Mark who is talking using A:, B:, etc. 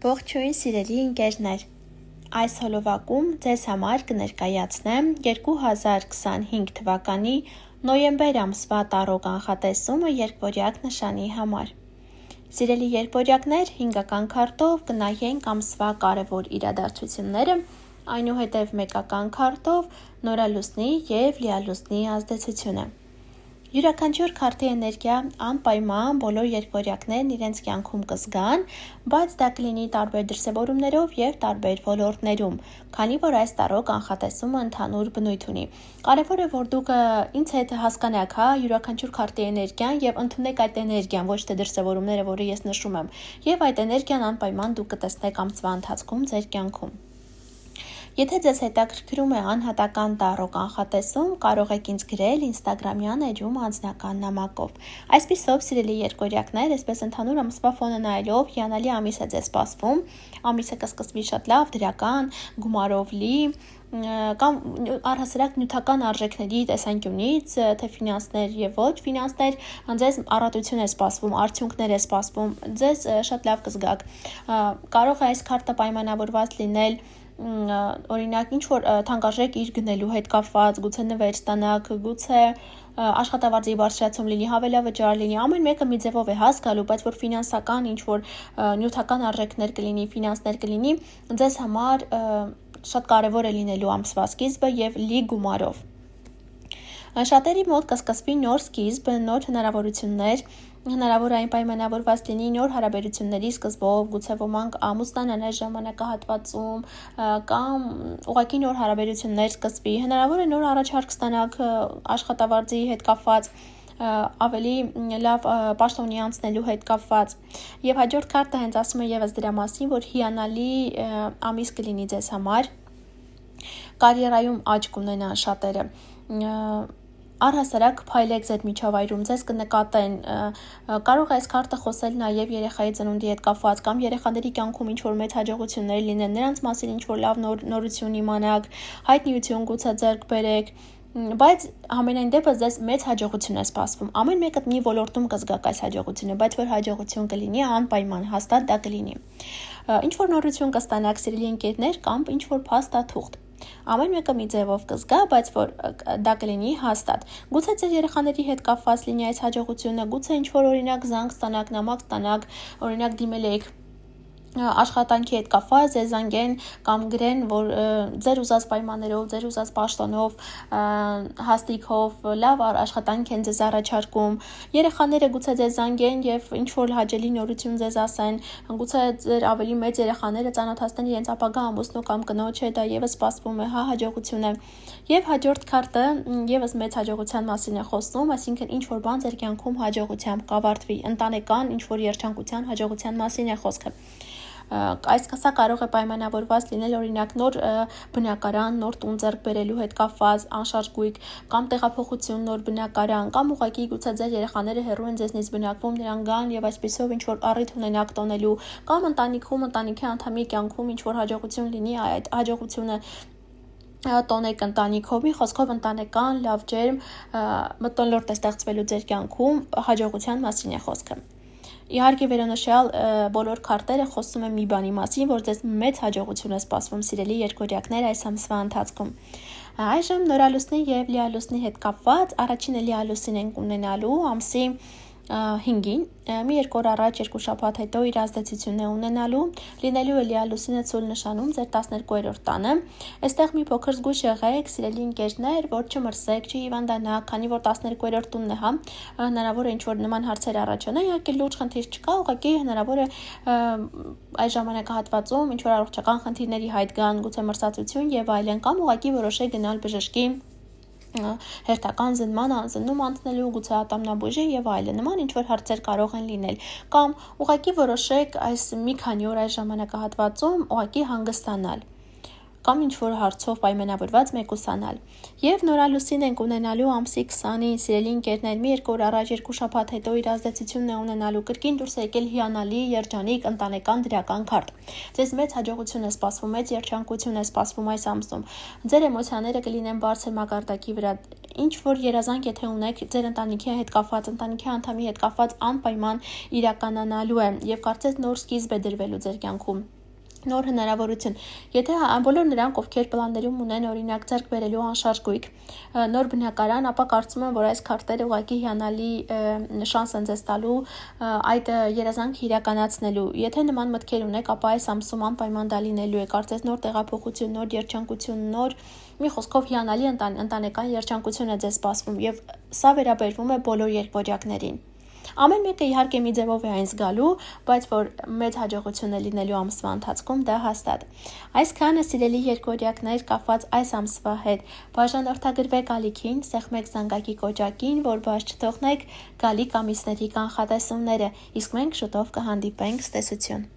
A: Ողջույն սիրելի ընկերներ, այս հոլովակում ձեզ համար կներկայացնեմ 2025 թվականի նոյեմբեր ամսվա տարրո կանխատեսումը երկվորյակ նշանի համար։ Սիրելի երկվորյակներ, հինգական քարտով կնայենք ամսվա կարևոր իրադարձությունները, այնուհետև մեկական քարտով նորալուսնի և լիալուսնի ազդեցությունը։ Յուրաքանչյուր քարտի էներգիա անպայման բոլոր երկվորյակներն իրենց կյանքում կզգան, բայց դա կլինի տարբեր դրսևորումներով և տարբեր ոլորտներում, քանի որ այս տարրո կանխատեսումը ընդհանուր բնույթ ունի։ Կարևոր է, որ դուք ինձ հետ հասկանաք յուրաքանչյուր քարտի էներգիան և ընդունեք այդ էներգիան, ոչ թե դրսևորումները, որը ես նշում եմ, և այդ էներգիան անպայման դուք կտեսնեք ամսվա ընթացքում ձեր կյանքում։ Եթե ձեզ հետաքրքրում է անհատական տարրո կանխատեսում, կարող եք ինձ գրել ինստագրամյան էջում անձնական նամակով։ Այսպիսով, սիրելի երկվորյակներ, այսպես ընդհանուր ամսվա ֆոնը նայելով հիանալի ամիս է ձեզ սպասվում, ամիսը կսկսվի շատ լավ, դրական, գումարով լի, կամ առհասարակ նյութական արժեքների տեսանկյունից, թե ֆինանսներ և ոչ ֆինանսներ, ձեզ առատություն է սպասվում, արդյունքներ է սպասվում, ձեզ շատ լավ կզգաք։ Կարող է այս քարտը պայմանավորված լինել օրինակ ինչ-որ թանկարժեք իր գնելու հետ կապված, գուցե նվեր ստանաք, գուցե աշխատավարձի բարձրացում լինի, հավելավճար լինի, ամեն մեկը մի ձևով է հասկալու, բայց որ ֆինանսական ինչ-որ նյութական արժեքներ կլինի, ֆինանսներ կլինի, ձեզ համար շատ կարևոր է լինելու ամսվա սկիզբը և լի գումարով։ Շատերի մոտ կսկսվի նոր սկիզբ, նոր հնարավորություններ, հնարավոր այն պայմանավորված լինի նոր հարաբերությունների սկզբով, գուցե ոմանք ամուսնանան այս ժամանակահատվածում, կամ ուղղակի նոր հարաբերություններ սկսվի, հնարավոր է նոր առաջարկ ստանաք աշխատավարձի հետ կապված, ավելի լավ պաշտոնի անցնելու հետ կապված, և հաջորդ քարտը հենց ասում է ևս դրա մասին, որ հիանալի ամիս կլինի ձեզ համար, կարիերայում աճ կունենան շատերը, առհասարակ փայլեք ձեր միջավայրում, ձեզ կնկատեն, կարող է այս քարտը խոսել նաև երեխայի ծնունդի հետ կապված, կամ երեխաների կյանքում ինչ-որ մեծ հաջողություններ լինեն, նրանց մասին ինչ-որ լավ նորություն իմանաք, հայտնիություն գուցե ձեռք բերեք, բայց համենայն դեպս ձեզ մեծ հաջողություն է սպասվում, ամեն մեկը մի ոլորտում կզգաք այս հաջողությունը, բայց որ հաջողություն կլինի, անպայման հաստատ դա կլինի։ Ինչ-որ նորություն կստանաք սիրելի ընկերներ, կամ ինչ-որ փաստաթուղթ, ամեն մեկը մի ձևով կզգա, բայց որ դա կլինի հաստատ։ Գուցե ձեր երեխաների հետ կապված լինի այս հաջողությունը, գուցե ինչ-որ օրինակ զանգ ստանաք, նամակ ստանաք, օրինակ դիմել եք աշխատանքի հետ կապված, ձեզ զանգեն կամ գրեն, որ ձեր ուզած պայմաններով, ձեր ուզած պաշտոնով, հաստիքով լավ աշխատանք են ձեզ առաջարկում, երեխաները գուցե ձեզ զանգեն և ինչ-որ հաճելի նորություն ձեզ ասեն, գուցե ձեր ավելի մեծ երեխաները ծանոթացնեն իրենց ապագա ամուսնու կամ կնոջը, դա ևս սպասվում է, հաջողություն է։ Եվ հաջորդ քարտը ևս մեծ հաջողության մասին է խոսում, այսինքն ինչ-որ բան ձեր կյանքում հաջողությամբ կավարտվի, ընտանեկան ինչ-որ երջանկության հաջողության մասին է խոսքը։ Սա կարող է պայմանավորված լինել օրինակ նոր բնակարան, նոր տուն ձեռք բերելու հետ կապված, անշարժ գույք, կամ տեղափոխություն նոր բնակարան, կամ ուղղակի գուցե ձեր երեխաները հեռու են ձեզնից բնակվում, նրանք գան եւ այսպիսով ինչ-որ առիթ ունենաք տոնելու, կամ ընտանիքում, ընտանիքի անդամի կյանքում ինչ-որ հաջողություն լինի, այդ հաջողությունը տոնեք ընտանիքով, մի խոսքով ընտանեկան, լավ ջերմ մթնոլորտ է ստեղծվելու ձեր կյանքում, հաջողության մասին է խոսքը։ Իհարկե վերոնշյալ բոլոր քարտերը խոսում են մի բանի մասին, որ ձեզ մեծ հաջողություն է սպասվում սիրելի երկվորյակներ այս ամսվա ընթացքում։ Այժմ նորալուսնի և լիալուսնի հետ կապված առաջինը լիալուսին ենք ունենալու ամսի 5-ին, մի 2 օր առաջ, 2 շաբաթ հետո իր ազդեցությունն է ունենալու, լինելու է լիալուսինը ցուլ նշանում ձեր 12-րդ տանը, այստեղ մի փոքր զգույշ եղեք սիրելի ընկերներ, որ չմրսեք, չհիվանդանաք, քանի որ 12-րդ տունն է, հնարավոր է ինչ-որ նման հարցեր առաջանա, իհարկե լուրջ խնդիր չկա, ուղղակի հնարավոր է այս ժամանակահատվածում ինչ-որ առողջական խնդիրների հայտ գան, գուցե մրսածություն եւ այլն, կամ ուղղակի որոշեք գնալ բժշկի հերթական զննում անցնելու, գուցե ատամնաբուժի եւ այլն, նման ինչ-որ հարցեր կարող են լինել, կամ ուղղակի որոշեք այս մի քանի օր այս ժամանակահատվածում ուղղակի հանգստանալ, կամ ինչ-որ հարցով պայմանավորված մեկուսանալ։ Եվ նորալուսին ենք ունենալու ամսի 20-ին, սիրելի ընկերներ, մի 2 օր առաջ, 2 շաբաթ հետո իր ազդեցությունն է ունենալու, կրկին դուրս է եկել հիանալի, երջանիկ, ընտանեկան դրական քարտ։ Ձեզ մեծ հաջողություն է սպասվում, մեծ երջանկություն է սպասվում այս ամսում։ Ձեր էմոցիաները կլինեն բարձր մակարդակի վրա, ինչ-որ երազանք եթե ունեք ձեր ընտանիքի հետ կապված, ընտանիքի անդամի հետ կապված, անպայման իրականանալու է, եւ կարծես նոր սկիզբ է դրվելու ձեր կյանքում։ Նոր հնարավորություն։ Եթե բոլոր նրանք, ովքեր պլաններում ունեն օրինակ ձեռք բերելու անշարժ գույք, նոր բնակարան, ապա կարծում եմ, որ այս քարտերը ուղղակի հիանալի շանս են ձեզ տալու այդ երազանքը իրականացնելու։ Եթե նման մտքեր ունեք, ապա այս ամսում անպայման դա լինելու է։ Կարծես նոր տեղափոխություն, նոր երջանկություն, մի խոսքով հիանալի ընտանեկան երջանկություն է ձեզ սպասվում, եւ սա վերաբերվում է բոլոր երկվորյակներին։ Ամեն մեկը իհարկե մի ձևով է այն զգալու, բայց որ մեծ հաջողություն է լինելու ամսվա ընթացքում, դա հաստատ։ Այսքանը սիրելի երկվորյակներ կապված այս ամսվա հետ։ Բաժանորդագրվեք ալիքին, սեղմեք զանգակի կոճակին, որ բաց չթողնեք գալիք ամիսների կանխատեսումները, իսկ մենք շուտով կհանդիպենք, ցտեսություն։